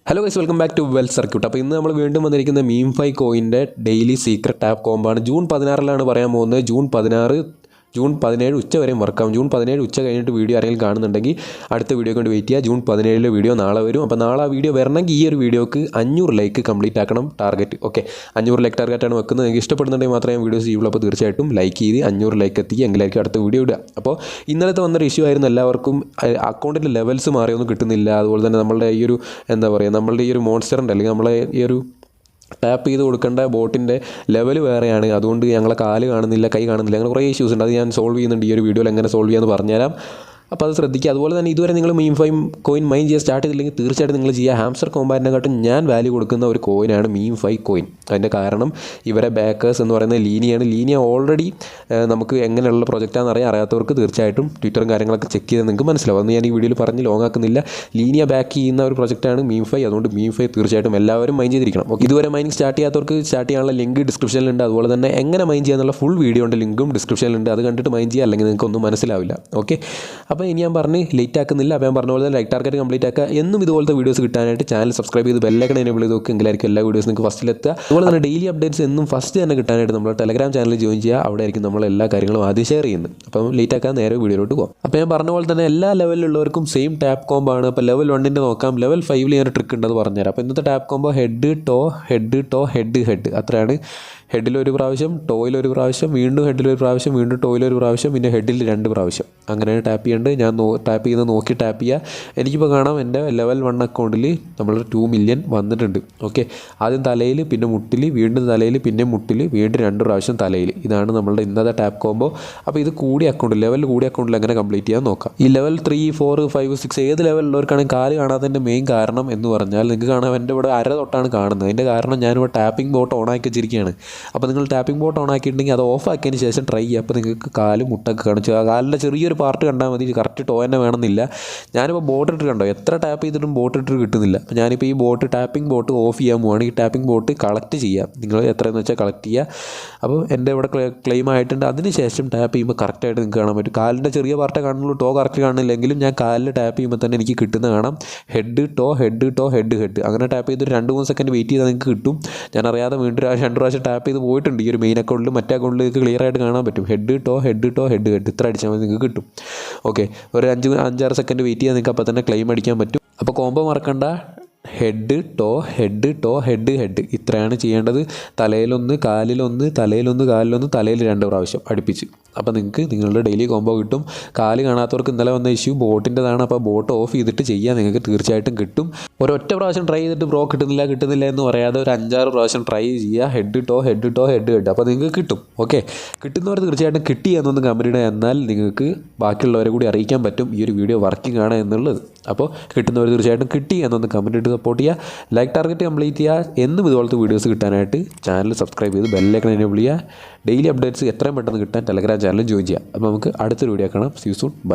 Hello guys, welcome back to well circuit. അപ്പോൾ ഇന്ന് നമ്മൾ വീണ്ടും വന്നിരിക്കുന്ന മീംഫൈ കോയിൻ്റെ ഡെയിലി സീക്രട്ട് ടാപ്പ് കോമ്പാണ്. ജൂൺ 16 പറയാൻ പോകുന്നത്. ജൂൺ 17 ഉച്ച വരെയും വർക്കാവും. ജൂൺ 17 ഉച്ച കഴിഞ്ഞിട്ട് വീഡിയോ ആരെങ്കിലും കാണുന്നുണ്ടെങ്കിൽ അടുത്ത വീഡിയോ കൊണ്ട് വെയിറ്റ് ചെയ്യുക. ജൂൺ 17 വീഡിയോ നാളെ വരും. അപ്പോൾ നാളെ ആ വീഡിയോ വരണമെങ്കിൽ ഈ ഒരു വീഡിയോക്ക് 500 ലൈക്ക് കംപ്ലീറ്റ് ആക്കണം ടാർഗറ്റ്. ഓക്കെ, 500 ലൈക്ക് ടാർഗറ്റാണ് വെക്കുന്നത്. നിങ്ങൾക്ക് ഇഷ്ടപ്പെടുന്നുണ്ടെങ്കിൽ മാത്രമേ ഞാൻ വീഡിയോസ് ചെയ്യുള്ളൂ. അപ്പോൾ തീർച്ചയായിട്ടും ലൈക്ക് ചെയ്ത് 500 ലൈക്ക് എത്തിക്കുക, എങ്കിലായിരിക്കും അടുത്ത വീഡിയോ ഇടുക. അപ്പോൾ ഇന്നലത്തെ വന്നൊരു ഇഷ്യൂ ആയിരുന്നു, എല്ലാവർക്കും അക്കൗണ്ടിൻ്റെ ലെവൽസ് മാറിയൊന്നും കിട്ടുന്നില്ല. അതുപോലെ തന്നെ നമ്മളുടെ ഈ ഒരു നമ്മളുടെ ഈ ഒരു മോൺസ്റ്ററിൻ്റെ അല്ലെങ്കിൽ നമ്മളെ ഈ ഒരു ടാപ്പ് ചെയ്ത് കൊടുക്കേണ്ട ബോട്ടിൻ്റെ ലെവൽ വേറെയാണ്. അതുകൊണ്ട് ഞങ്ങളെ കാല് കാണുന്നില്ല, കൈ കാണുന്നില്ല, അങ്ങനെ കുറേ ഇഷ്യൂസ് ഉണ്ട്. അത് ഞാൻ സോൾവ് ചെയ്യുന്നുണ്ട്. ഈ ഒരു വീഡിയോയിൽ എങ്ങനെ സോൾവ് ചെയ്യാമെന്ന് പറഞ്ഞുതരാം. അപ്പോൾ അത് ശ്രദ്ധിക്കുക. അതുപോലെ തന്നെ ഇതുവരെ നിങ്ങൾ മീംഫൈ കോയിൻ മൈൻ ചെയ്യാൻ സ്റ്റാർട്ട് ചെയ്തില്ലെങ്കിൽ തീർച്ചയായിട്ടും നിങ്ങൾ ചെയ്യുക. ഹാംസ്റ്റർ കോമ്പാറ്റിനെക്കാട്ടും ഞാൻ വാല്യൂ കൊടുക്കുന്ന ഒരു കോയിനാണ് മീംഫൈ കോയിൻ. അതിൻ്റെ കാരണം ഇവരെ ബാക്കേഴ്സ് എന്ന് പറയുന്നത് ലീനിയാണ്. ലീനിയ ഓൾറെഡി നമുക്ക് എങ്ങനെയുള്ള പ്രൊജക്റ്റാണെന്ന് അറിയാത്തവർക്ക് തീർച്ചയായിട്ടും ട്വിറ്ററും കാര്യങ്ങളൊക്കെ ചെക്ക് ചെയ്ത് നിങ്ങൾക്ക് മനസ്സിലാവും. അന്ന് ഞാൻ ഈ വീഡിയോയിൽ പറഞ്ഞ് ലോങ് ആക്കുന്നില്ല. ലീനിയ ബാക്ക് ചെയ്യുന്ന ഒരു പ്രൊജക്റ്റാണ് മീംഫൈ. അതുകൊണ്ട് മീംഫൈ തീർച്ചയായിട്ടും എല്ലാവരും മൈൻ ചെയ്തിരിക്കണം. ഓക്കെ, ഇതുവരെ മൈനിങ് സ്റ്റാർട്ട് ചെയ്യാത്തവർക്ക് സ്റ്റാർട്ട് ചെയ്യാനുള്ള ലിങ്ക് ഡിസ്ക്രിപ്ഷനിലുണ്ട്. അതുപോലെ തന്നെ എങ്ങനെ മൈൻ ചെയ്യാന്നുള്ള ഫുൾ വീഡിയോ ഉണ്ട്, ലിങ്കും ഡിസ്ക്രിപ്ഷനിലുണ്ട്. അത് കണ്ടിട്ട് മൈൻ ചെയ്യുക, അല്ലെങ്കിൽ നിങ്ങൾക്കൊന്നും മനസ്സിലാവില്ല. ഓക്കെ, അപ്പോൾ ഇനി ഞാൻ പറഞ്ഞ് ലേറ്റ് ആക്കുന്നില്ല. അപ്പോൾ ഞാൻ പറഞ്ഞ പോലെ ലൈക്ക് ടാർഗറ്റ് കംപ്ലീറ്റ് ആക്കുക. എന്നും ഇതുപോലത്തെ വീഡിയോസ് കിട്ടാനായിട്ട് ചാനൽ സബ്സ്ക്രൈബ് ചെയ്ത് ബെല്ലൈക്കൺ എനേബിൾ ചെയ്ത് നോക്കുക, എങ്കിലായിരിക്കും എല്ലാ വീഡിയോസ് നിങ്ങൾക്ക് ഫസ്റ്റിലെത്തുക. അതുപോലെ തന്നെ ഡെയിലി അപ്ഡേറ്റ്സ് എന്നും ഫസ്റ്റ് തന്നെ കിട്ടാനായിട്ട് നമ്മൾ ടെലഗ്രാം ചാനൽ ജോയിൻ ചെയ്യുക. അവിടെ ആയിരിക്കും നമ്മൾ എല്ലാ കാര്യങ്ങളും ആദ്യം ഷെയർ ചെയ്യുന്നത്. അപ്പം ലേറ്റ് ആക്കാൻ നേരെ വീഡിയോയിലോട്ട് പോകാം. അപ്പോൾ ഞാൻ പറഞ്ഞ പോലെ തന്നെ എല്ലാ ലെവലിലുള്ളവർക്കും സെയിം ടാപ്പ് കോമ്പാണ്. അപ്പോൾ ലെവൽ 1 നോക്കാം. ലെവൽ 5 ഞാൻ ട്രിക്ക് ഉണ്ടെന്ന് പറഞ്ഞുതരാം. അപ്പോൾ ഇന്നത്തെ tap combo head to head അത്രയാണ്. ഹെഡിലൊരു പ്രാവശ്യം, ടോയിലൊരു പ്രാവശ്യം, വീണ്ടും ഹെഡിലൊരു പ്രാവശ്യം, വീണ്ടും ടോയിലൊരു പ്രാവശ്യം, പിന്നെ ഹെഡിൽ 2 പ്രാവശ്യം. അങ്ങനെയാണ് ടാപ്പ് ചെയ്യേണ്ടത്. ഞാൻ ടാപ്പ് ചെയ്യുന്നത് നോക്കി ടാപ്പ് ചെയ്യുക. എനിക്കിപ്പോൾ കാണാം എൻ്റെ ലെവൽ 1 അക്കൗണ്ടിൽ നമ്മൾ 2 മില്യൺ വന്നിട്ടുണ്ട്. ഓക്കെ, ആദ്യം തലയിൽ, പിന്നെ മുട്ടിൽ, വീണ്ടും തലയിൽ, പിന്നെ മുട്ടിൽ, വീണ്ടും 2 പ്രാവശ്യം തലയിൽ. ഇതാണ് നമ്മളുടെ ഇന്നത്തെ ടാപ്പ് കോമ്പോ. അപ്പോൾ ഇത് കൂടിയ അക്കൗണ്ടിൽ, ലെവൽ കൂടിയ അക്കൗണ്ടിൽ എങ്ങനെ കംപ്ലീറ്റ് ചെയ്യാൻ നോക്കാം. ഈ ലെവൽ 3, 4, 5, 6 ഏത് ലെവലുള്ളവർക്കാണെങ്കിൽ കാല് കാണാത്തതിൻ്റെ മെയിൻ കാരണം എന്ന് പറഞ്ഞാൽ, നിങ്ങൾക്ക് കാണാം എൻ്റെ ഇവിടെ അര തൊട്ടാണ് കാണുന്നത്. അതിൻ്റെ കാരണം ഞാനിവിടെ ടാപ്പിംഗ് ബോട്ട് ഓണാക്കി വെച്ചിരിക്കുകയാണ്. അപ്പോൾ നിങ്ങൾ ടാപ്പിംഗ് ബോട്ട് ഓൺ ആക്കിയിട്ടുണ്ടെങ്കിൽ അത് ഓഫ് ആക്കിയതിന് ശേഷം ട്രൈ ചെയ്യുക. അപ്പോൾ നിങ്ങൾക്ക് കാലും മുട്ടൊക്കെ കാണിച്ചു. കാലിൻ്റെ ചെറിയൊരു പാർട്ട് കണ്ടാൽ മതി, കറക്റ്റ് ടോ തന്നെ വേണമെന്നില്ല. ഞാനിപ്പോൾ ബോട്ട് ഇട്ട് കണ്ടോ, എത്ര ടാപ്പ് ചെയ്തിട്ടും ബോട്ട് ഇട്ട് കിട്ടുന്നില്ല. അപ്പോൾ ഞാനിപ്പോൾ ഈ ടാപ്പിംഗ് ബോട്ട് ഓഫ് ചെയ്യാൻ പോവാണ്. ഈ ടാപ്പിംഗ് ബോട്ട് കളക്ട് ചെയ്യാം. നിങ്ങൾ എത്രയെന്ന് വെച്ചാൽ കളക്ട് ചെയ്യുക. അപ്പോൾ എൻ്റെ ഇവിടെ ക്ലെയിം ആയിട്ടുണ്ട്. അതിന് ശേഷം ടാപ്പ് ചെയ്യുമ്പോൾ കറക്റ്റായിട്ട് നിങ്ങൾക്ക് കാണാൻ പറ്റും. കാലിൻ്റെ ചെറിയ പാർട്ടേ കാണുള്ളൂ, ടോ കറക്റ്റ് കാണില്ലെങ്കിലും ഞാൻ കാലിൽ ടാപ്പ് ചെയ്യുമ്പോൾ തന്നെ എനിക്ക് കിട്ടുന്ന കാണാം. ഹെഡ് ടോ അങ്ങനെ ടാപ്പ് ചെയ്ത് 2-3 സെക്കൻഡ് വെയിറ്റ് ചെയ്താൽ നിങ്ങൾക്ക് കിട്ടും. ഞാൻ അറിയാതെ വീണ്ടും 2 പ്രാവശ്യം ടാപ്പ് ചെയ്ത് പോയിട്ടുണ്ട്. ഈ ഒരു മെയിൻ അക്കൗണ്ടിൽ, മറ്റേ അക്കൗണ്ടിലേക്ക് ക്ലിയർ ആയിട്ട് കാണാൻ പറ്റും. ഹെഡ് ടോ ഇത്ര അടിച്ചാൽ മതി, നിങ്ങൾക്ക് കിട്ടും. ഓക്കെ, ഒരു 5-6 സെക്കൻഡ് വെയിറ്റ് ചെയ്യാൻ നിങ്ങൾക്ക് അപ്പോൾ തന്നെ ക്ലെയിം അടിക്കാൻ പറ്റും. അപ്പോൾ കോംബോ മറക്കണ്ട. ഹെഡ് ടോ ഹെഡ് ഇത്രയാണ് ചെയ്യേണ്ടത്. തലയിലൊന്ന്, കാലിലൊന്ന്, തലയിൽ 2 പ്രാവശ്യം അടുപ്പിച്ച്. അപ്പോൾ നിങ്ങൾക്ക് നിങ്ങളുടെ ഡെയിലി കോംബോ കിട്ടും. കാല് കാണാത്തവർക്ക് ഇന്നലെ വന്ന ഇഷ്യൂ ബോട്ടിൻ്റെതാണ്. അപ്പോൾ ബോട്ട് ഓഫ് ചെയ്തിട്ട് ചെയ്യാൻ നിങ്ങൾക്ക് തീർച്ചയായിട്ടും കിട്ടും. ഒരൊറ്റ പ്രാവശ്യം ട്രൈ ചെയ്തിട്ട് ബ്രോ കിട്ടുന്നില്ല എന്ന് പറയാതെ ഒരു 5-6 പ്രാവശ്യം ട്രൈ ചെയ്യുക. ഹെഡ് ടോ അപ്പോൾ നിങ്ങൾക്ക് കിട്ടും. ഓക്കെ, കിട്ടുന്നവർ തീർച്ചയായിട്ടും കിട്ടി എന്നൊന്ന് കമൻറ്റ് ഇടുക. എന്നാൽ നിങ്ങൾക്ക് ബാക്കിയുള്ളവരെ കൂടി അറിയിക്കാൻ പറ്റും ഈ ഒരു വീഡിയോ വർക്കിംഗ് ആണ് എന്നുള്ളത്. അപ്പോൾ കിട്ടുന്നവർ തീർച്ചയായിട്ടും കിട്ടി എന്നൊന്ന് കമൻറ്റ് ഇട്ട് സപ്പോർട്ട് ചെയ്യുക. ലൈക്ക് ടാർഗറ്റ് കംപ്ലീറ്റ് ചെയ്യുക. എന്ന് ഇതുപോലത്തെ വീഡിയോസ് കിട്ടാനായിട്ട് ചാനൽ സബ്സ്ക്രൈബ് ചെയ്ത് ബെല്ലൈക്കൺ എനേബിൾ ചെയ്യുക. ഡെയിലി അപ്ഡേറ്റ്സ് എത്രയും പെട്ടെന്ന് കിട്ടാൻ ടെലഗ്രാം ചാനൽ ജോയിൻ ചെയ്യുക. അപ്പോൾ നമുക്ക് അടുത്തൊരു വീഡിയോ കാണാം. See you soon. ബൈ.